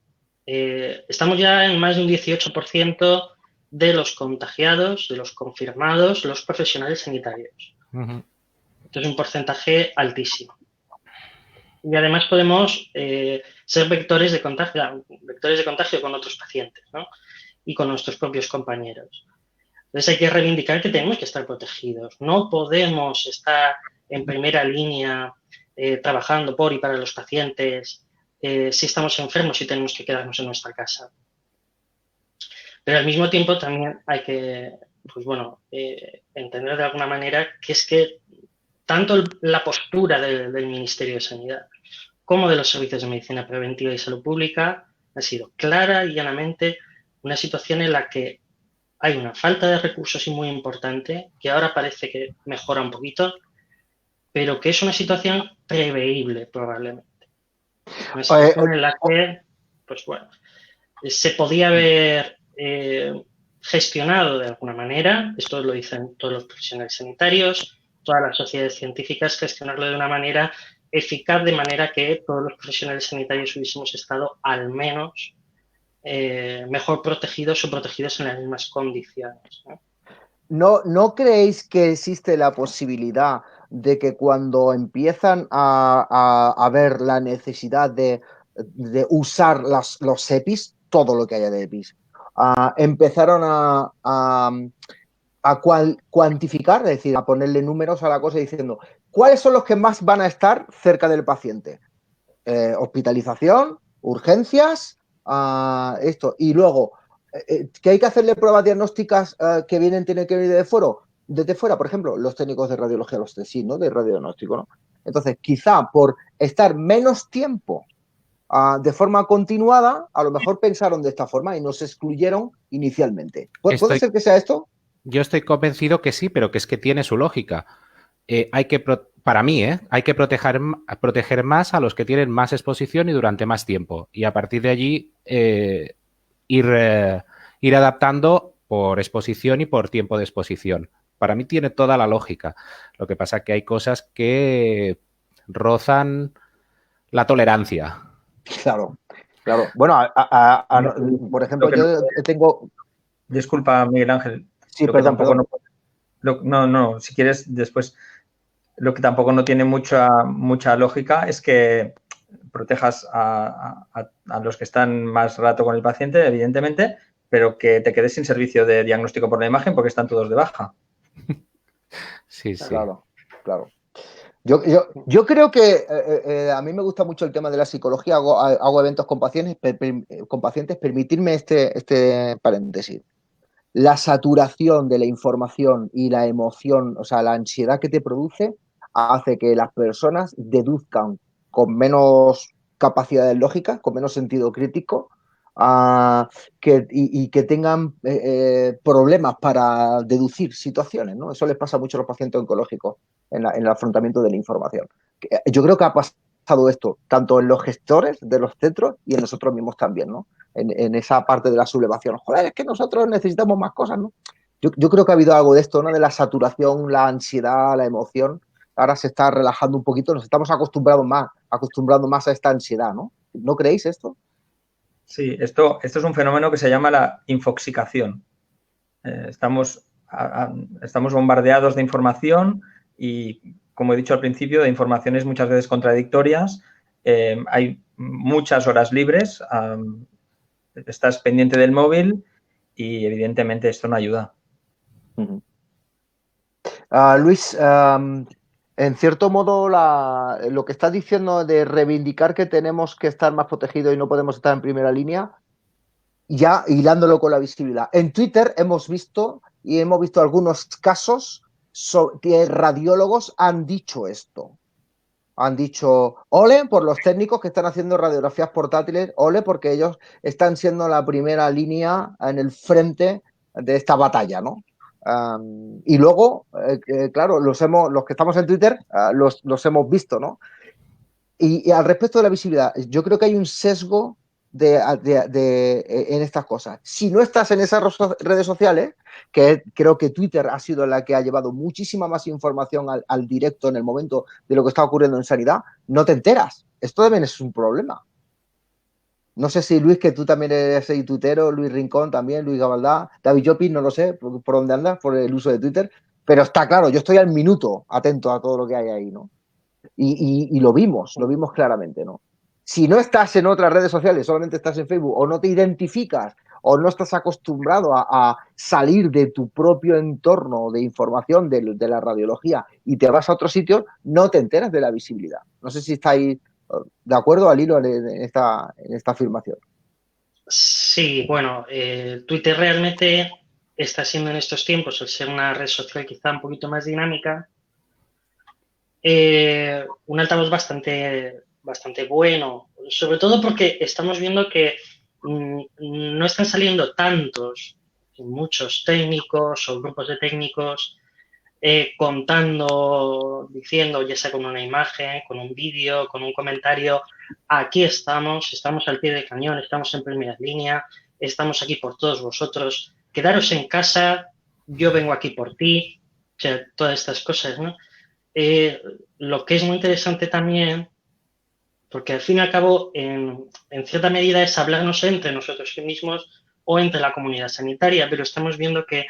C: estamos ya en más de un 18% de los contagiados, de los confirmados, los profesionales sanitarios. Esto es un porcentaje altísimo. Y además podemos ser vectores de contagio con otros pacientes, ¿no? Y con nuestros propios compañeros. Entonces hay que reivindicar que tenemos que estar protegidos. No podemos estar en primera línea trabajando por y para los pacientes si estamos enfermos y tenemos que quedarnos en nuestra casa. Pero al mismo tiempo también hay que, entender de alguna manera que es que tanto la postura del Ministerio de Sanidad como de los servicios de medicina preventiva y salud pública ha sido clara y llanamente una situación en la que hay una falta de recursos y muy importante, que ahora parece que mejora un poquito, pero que es una situación preveíble probablemente. Una situación en la que, se podía haber gestionado de alguna manera, esto lo dicen todos los profesionales sanitarios, todas las sociedades científicas, gestionarlo de una manera eficaz, de manera que todos los profesionales sanitarios hubiésemos estado al menos mejor protegidos o protegidos en las mismas condiciones, ¿no?
B: ¿No creéis que existe la posibilidad de que cuando empiezan a ver la necesidad de usar los EPIs, todo lo que haya de EPIs, empezaron a cuantificar, es decir, a ponerle números a la cosa diciendo cuáles son los que más van a estar cerca del paciente? Hospitalización, urgencias, esto. Y luego, ¿que hay que hacerle pruebas diagnósticas que tienen que venir desde fuera? Por ejemplo, los técnicos de radiología, los TESID, ¿no? De radiodiagnóstico, ¿no? Entonces, quizá por estar menos tiempo de forma continuada, a lo mejor pensaron de esta forma y nos excluyeron inicialmente. ¿Puede ser que sea esto?
D: Yo estoy convencido que sí, pero que es que tiene su lógica. Para mí, hay que proteger más a los que tienen más exposición y durante más tiempo. Y a partir de allí ir adaptando por exposición y por tiempo de exposición. Para mí tiene toda la lógica. Lo que pasa es que hay cosas que rozan la tolerancia.
B: Claro. Bueno, por ejemplo, yo tengo...
A: Disculpa, Miguel Ángel.
B: Sí, perdón.
A: No, si quieres, después... Lo que tampoco no tiene mucha lógica es que protejas a los que están más rato con el paciente, evidentemente, pero que te quedes sin servicio de diagnóstico por la imagen porque están todos de baja.
B: Sí. Claro. Yo creo que a mí me gusta mucho el tema de la psicología. Hago eventos con pacientes. Permitirme este paréntesis. La saturación de la información y la emoción, o sea, la ansiedad que te produce, hace que las personas deduzcan con menos capacidades lógicas, con menos sentido crítico, y que tengan problemas para deducir situaciones, ¿no? Eso les pasa mucho a los pacientes oncológicos en el afrontamiento de la información. Yo creo que ha pasado esto tanto en los gestores de los centros y en nosotros mismos también, ¿no? En esa parte de la sublevación. Joder, es que nosotros necesitamos más cosas, ¿no? Yo creo que ha habido algo de esto, ¿no? De la saturación, la ansiedad, la emoción. Ahora se está relajando un poquito, nos estamos acostumbrando más a esta ansiedad, ¿no? ¿No creéis esto?
A: Sí, esto es un fenómeno que se llama la infoxicación. Estamos bombardeados de información y, como he dicho al principio, de informaciones muchas veces contradictorias. Hay muchas horas libres, estás pendiente del móvil y, evidentemente, esto no ayuda.
B: Luis, en cierto modo, lo que estás diciendo de reivindicar que tenemos que estar más protegidos y no podemos estar en primera línea, ya hilándolo con la visibilidad. En Twitter hemos visto algunos casos que radiólogos han dicho esto. Han dicho, ole por los técnicos que están haciendo radiografías portátiles, ole porque ellos están siendo la primera línea en el frente de esta batalla, ¿no? Y luego, claro, los que estamos en Twitter los hemos visto, ¿no? Y al respecto de la visibilidad, yo creo que hay un sesgo en estas cosas. Si no estás en esas redes sociales, que creo que Twitter ha sido la que ha llevado muchísima más información al directo en el momento de lo que está ocurriendo en sanidad, no te enteras. Esto también es un problema. No sé si Luis, que tú también eres tuitero, Luis Rincón también, Luis Gabaldá, David Llopis, no lo sé por dónde andas, por el uso de Twitter, pero está claro, yo estoy al minuto atento a todo lo que hay ahí, ¿no? Y lo vimos claramente, ¿no? Si no estás en otras redes sociales, solamente estás en Facebook, o no te identificas, o no estás acostumbrado a salir de tu propio entorno de información de la radiología y te vas a otros sitios, no te enteras de la visibilidad. No sé si estáis de acuerdo al hilo en esta afirmación.
C: Sí, bueno, Twitter realmente está siendo en estos tiempos, al ser una red social quizá un poquito más dinámica, un altavoz bastante bueno, sobre todo porque estamos viendo que no están saliendo muchos técnicos o grupos de técnicos contando, diciendo, ya sea con una imagen, con un vídeo, con un comentario, aquí estamos al pie del cañón, estamos en primera línea, estamos aquí por todos vosotros, quedaros en casa, yo vengo aquí por ti, o sea, todas estas cosas, ¿no? Lo que es muy interesante también, porque al fin y al cabo, en cierta medida es hablarnos entre nosotros mismos o entre la comunidad sanitaria, pero estamos viendo que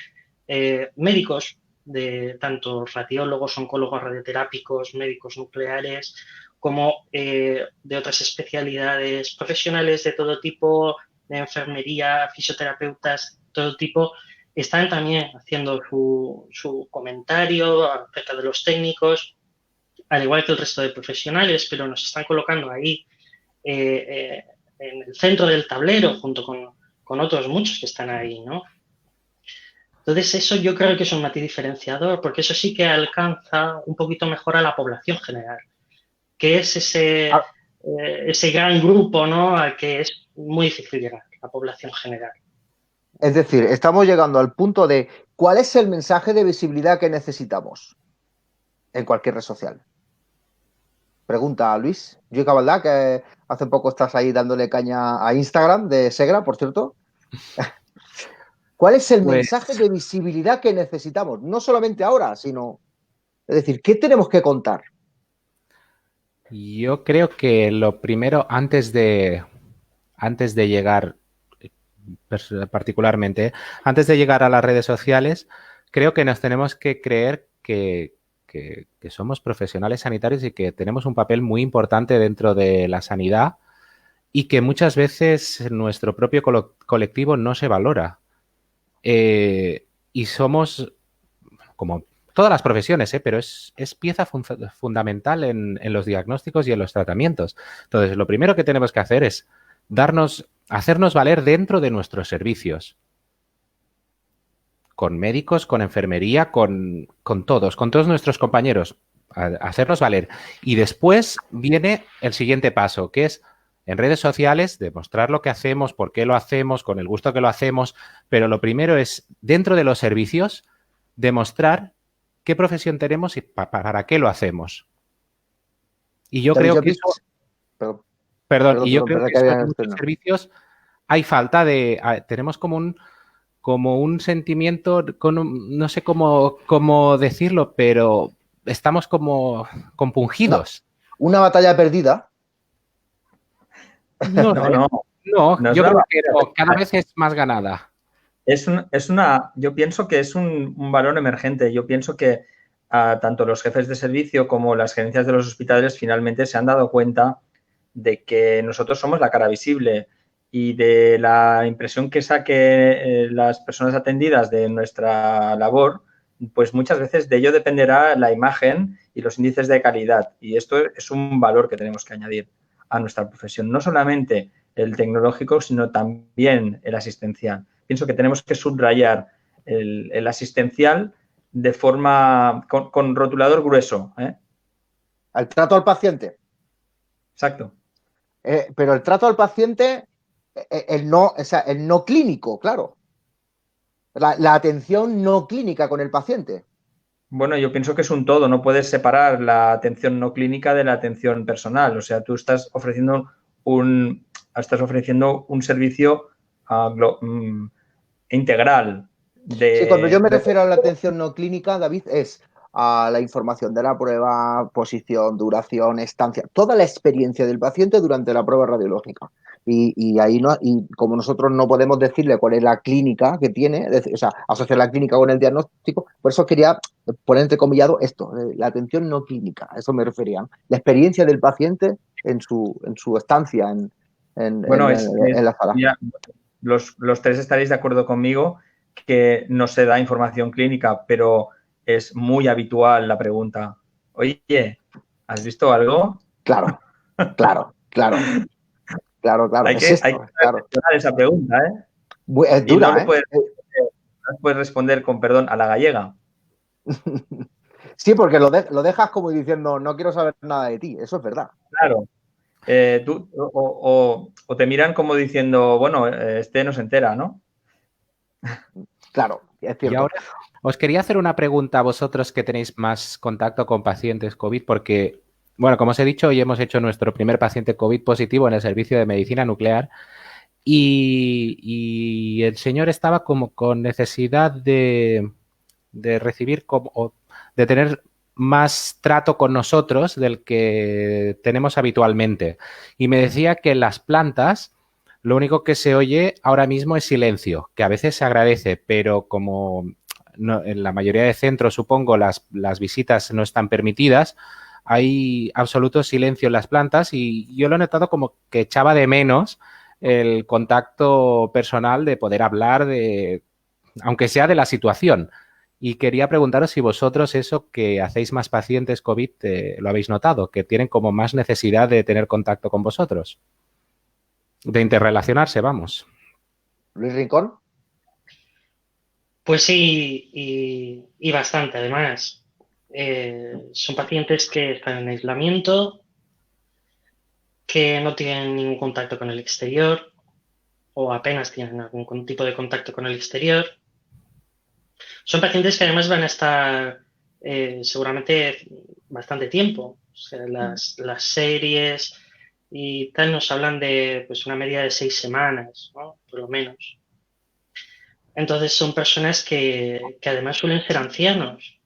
C: médicos, de tanto radiólogos, oncólogos, radioterápicos, médicos nucleares, como de otras especialidades profesionales de todo tipo, de enfermería, fisioterapeutas, todo tipo, están también haciendo su comentario acerca de los técnicos, al igual que el resto de profesionales, pero nos están colocando ahí en el centro del tablero junto con otros muchos que están ahí, ¿no? Entonces eso yo creo que es un matiz diferenciador, porque eso sí que alcanza un poquito mejor a la población general, que es ese gran grupo, ¿no?, al que es muy difícil llegar, la población general.
B: Es decir, estamos llegando al punto de ¿cuál es el mensaje de visibilidad que necesitamos en cualquier red social? Pregunta a Luis. Yo Cabaldá, que hace poco estás ahí dándole caña a Instagram de Segra, por cierto. ¿Cuál es el mensaje de visibilidad que necesitamos? No solamente ahora, sino... Es decir, ¿qué tenemos que contar?
D: Yo creo que lo primero, antes de llegar, particularmente, antes de llegar a las redes sociales, creo que nos tenemos que creer que somos profesionales sanitarios y que tenemos un papel muy importante dentro de la sanidad y que muchas veces nuestro propio colectivo no se valora. Y somos, como todas las profesiones, pero es pieza fundamental en los diagnósticos y en los tratamientos. Entonces, lo primero que tenemos que hacer es hacernos valer dentro de nuestros servicios. Con médicos, con enfermería, con todos nuestros compañeros, hacernos valer. Y después viene el siguiente paso, que es en redes sociales demostrar lo que hacemos, por qué lo hacemos, con el gusto que lo hacemos, pero lo primero es, dentro de los servicios, demostrar qué profesión tenemos y para qué lo hacemos. Y yo creo que eso... Perdón, y yo creo que eso en muchos servicios hay falta de... Tenemos como un sentimiento, no sé cómo decirlo, pero estamos como compungidos.
B: ¿Una batalla perdida?
D: No, yo creo que cada vez es más ganada.
A: Yo pienso que es un valor emergente. Yo pienso que tanto los jefes de servicio como las gerencias de los hospitales finalmente se han dado cuenta de que nosotros somos la cara visible y de la impresión que saquen las personas atendidas de nuestra labor, pues muchas veces de ello dependerá la imagen y los índices de calidad. Y esto es un valor que tenemos que añadir a nuestra profesión. No solamente el tecnológico, sino también el asistencial. Pienso que tenemos que subrayar el asistencial de forma con rotulador grueso.
B: Al trato al paciente.
A: Exacto.
B: Pero el trato al paciente, el no clínico, claro. La atención no clínica con el paciente.
A: Bueno, yo pienso que es un todo. No puedes separar la atención no clínica de la atención personal. O sea, tú estás ofreciendo estás ofreciendo un servicio integral.
B: Sí, cuando yo me refiero a la atención no clínica, David, es a la información de la prueba, posición, duración, estancia, toda la experiencia del paciente durante la prueba radiológica. Y ahí no, y como nosotros no podemos decirle cuál es la clínica que tiene, o sea, asociar la clínica con el diagnóstico, por eso quería poner entrecomillado esto, la atención no clínica, a eso me refería. La experiencia del paciente en su estancia en la sala.
A: Ya, los tres estaréis de acuerdo conmigo que no se da información clínica, pero es muy habitual la pregunta. Oye, ¿has visto algo?
B: Claro.
A: Hay que gestionar esa pregunta, ¿eh?
B: Es dura,
A: y no puedes responder con perdón a la gallega.
B: Sí, porque lo dejas como diciendo, no quiero saber nada de ti. Eso es verdad.
A: Claro. O te miran como diciendo, bueno, este no se entera, ¿no?
B: Claro, es cierto.
D: Y ahora os quería hacer una pregunta a vosotros que tenéis más contacto con pacientes COVID, porque, bueno, como os he dicho, hoy hemos hecho nuestro primer paciente COVID positivo en el servicio de medicina nuclear y el señor estaba como con necesidad de recibir o de tener más trato con nosotros del que tenemos habitualmente. Y me decía que las plantas, lo único que se oye ahora mismo es silencio, que a veces se agradece, pero como no, en la mayoría de centros, supongo, las visitas no están permitidas, hay absoluto silencio en las plantas y yo lo he notado como que echaba de menos el contacto personal de poder hablar de, aunque sea de la situación. Y quería preguntaros si vosotros eso que hacéis más pacientes COVID lo habéis notado, que tienen como más necesidad de tener contacto con vosotros, de interrelacionarse, vamos.
B: Luis Rincón.
C: Pues sí, y bastante además. Son pacientes que están en aislamiento, que no tienen ningún contacto con el exterior o apenas tienen algún tipo de contacto con el exterior. Son pacientes que además van a estar seguramente bastante tiempo. O sea, las series y tal nos hablan de pues, una media de 6 semanas, ¿no? Por lo menos. Entonces son personas que además suelen ser ancianos,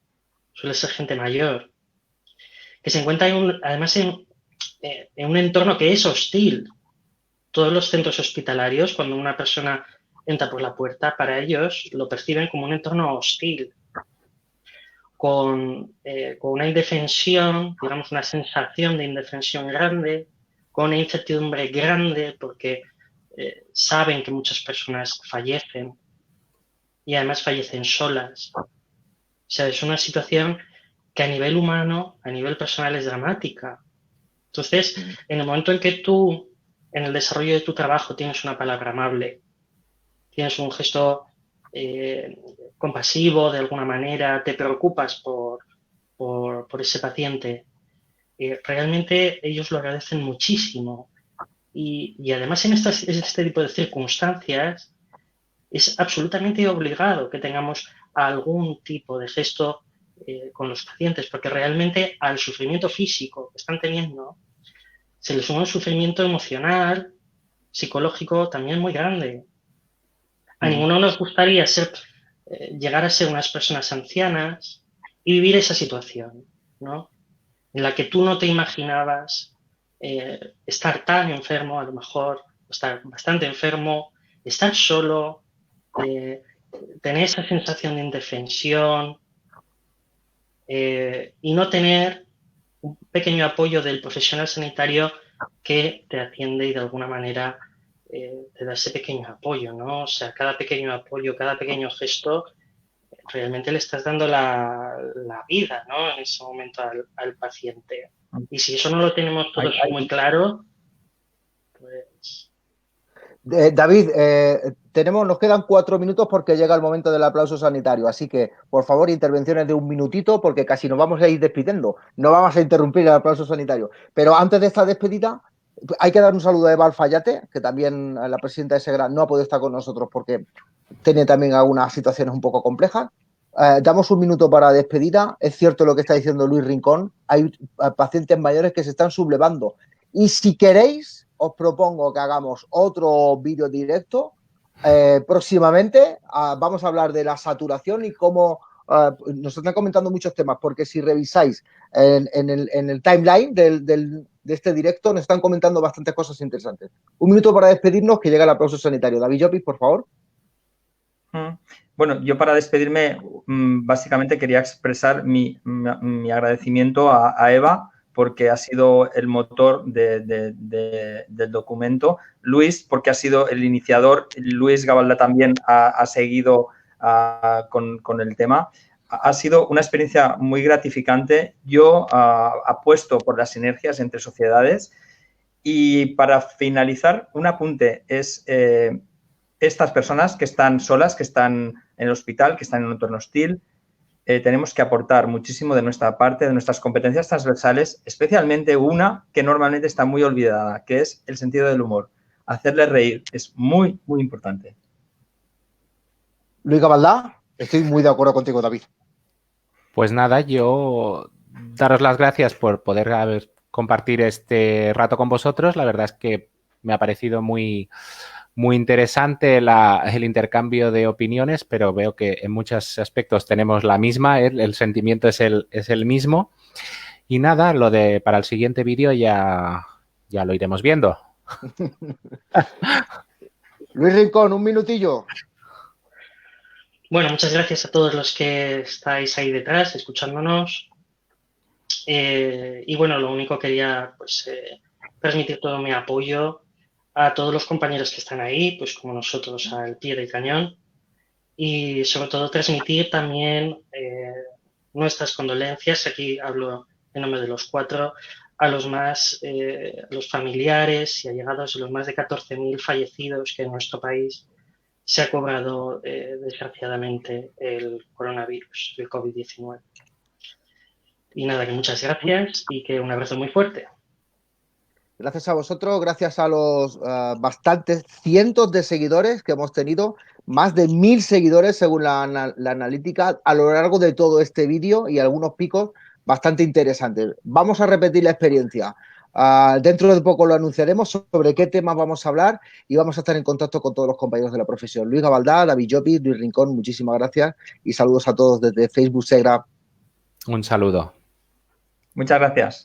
C: suele ser gente mayor, que se encuentran además en un entorno que es hostil. Todos los centros hospitalarios, cuando una persona entra por la puerta, para ellos lo perciben como un entorno hostil, con una indefensión, digamos, una sensación de indefensión grande, con una incertidumbre grande, porque saben que muchas personas fallecen y además fallecen solas. O sea, es una situación que a nivel humano, a nivel personal es dramática. Entonces, en el momento en que tú, en el desarrollo de tu trabajo, tienes una palabra amable, tienes un gesto compasivo de alguna manera, te preocupas por ese paciente, realmente ellos lo agradecen muchísimo. Y además en este tipo de circunstancias es absolutamente obligado que tengamos algún tipo de gesto con los pacientes, porque realmente al sufrimiento físico que están teniendo se les suma un sufrimiento emocional, psicológico también muy grande. A ninguno nos gustaría llegar a ser unas personas ancianas y vivir esa situación, ¿no? En la que tú no te imaginabas estar tan enfermo, a lo mejor, estar bastante enfermo, estar solo, tener esa sensación de indefensión y no tener un pequeño apoyo del profesional sanitario que te atiende y de alguna manera te da ese pequeño apoyo, ¿no? O sea, cada pequeño apoyo, cada pequeño gesto, realmente le estás dando la vida, ¿no? En ese momento al paciente. Y si eso no lo tenemos todos muy claro, pues...
B: David, nos quedan 4 minutos porque llega el momento del aplauso sanitario, así que, por favor, intervenciones de 1 minutito porque casi nos vamos a ir despidiendo. No vamos a interrumpir el aplauso sanitario. Pero antes de esta despedida, hay que dar un saludo a Eva Alfayate, que también la presidenta de SEGRA no ha podido estar con nosotros porque tiene también algunas situaciones un poco complejas. Damos 1 minuto para despedida. Es cierto lo que está diciendo Luis Rincón. Hay pacientes mayores que se están sublevando. Y si queréis, os propongo que hagamos otro vídeo directo próximamente. Vamos a hablar de la saturación y cómo nos están comentando muchos temas, porque si revisáis en el timeline de este directo, nos están comentando bastantes cosas interesantes. Un minuto para despedirnos, que llega el aplauso sanitario. David Llopis, por favor.
A: Bueno, yo para despedirme, básicamente quería expresar mi agradecimiento a Eva, porque ha sido el motor del documento. Luis, porque ha sido el iniciador. Luis Gabaldá también ha seguido con el tema. Ha sido una experiencia muy gratificante. Yo apuesto por las sinergias entre sociedades. Y para finalizar, un apunte es estas personas que están solas, que están en el hospital, que están en un entorno hostil, tenemos que aportar muchísimo de nuestra parte, de nuestras competencias transversales, especialmente una que normalmente está muy olvidada, que es el sentido del humor. Hacerles reír es muy, muy importante.
B: Luis Gabaldá, estoy muy de acuerdo contigo, David.
D: Pues nada, yo daros las gracias por poder compartir este rato con vosotros. La verdad es que me ha parecido muy interesante el intercambio de opiniones, pero veo que en muchos aspectos tenemos la misma, el sentimiento es el mismo. Y nada, para el siguiente vídeo ya lo iremos viendo.
B: Luis Rincón, un minutillo.
C: Bueno, muchas gracias a todos los que estáis ahí detrás escuchándonos. Y bueno, lo único quería transmitir todo mi apoyo a todos los compañeros que están ahí, pues como nosotros, al pie del cañón, y sobre todo transmitir también nuestras condolencias, aquí hablo en nombre de los 4, a los familiares y allegados de los más de 14.000 fallecidos que en nuestro país se ha cobrado desgraciadamente el coronavirus, el COVID-19. Y nada, que muchas gracias y que un abrazo muy fuerte.
B: Gracias a vosotros, gracias a los bastantes cientos de seguidores que hemos tenido, más de 1.000 seguidores según la analítica a lo largo de todo este vídeo y algunos picos bastante interesantes. Vamos a repetir la experiencia. Dentro de poco lo anunciaremos sobre qué temas vamos a hablar y vamos a estar en contacto con todos los compañeros de la profesión. Luis Gabaldá, David Llopis, Luis Rincón, muchísimas gracias y saludos a todos desde Facebook Segra.
D: Un saludo.
A: Muchas gracias.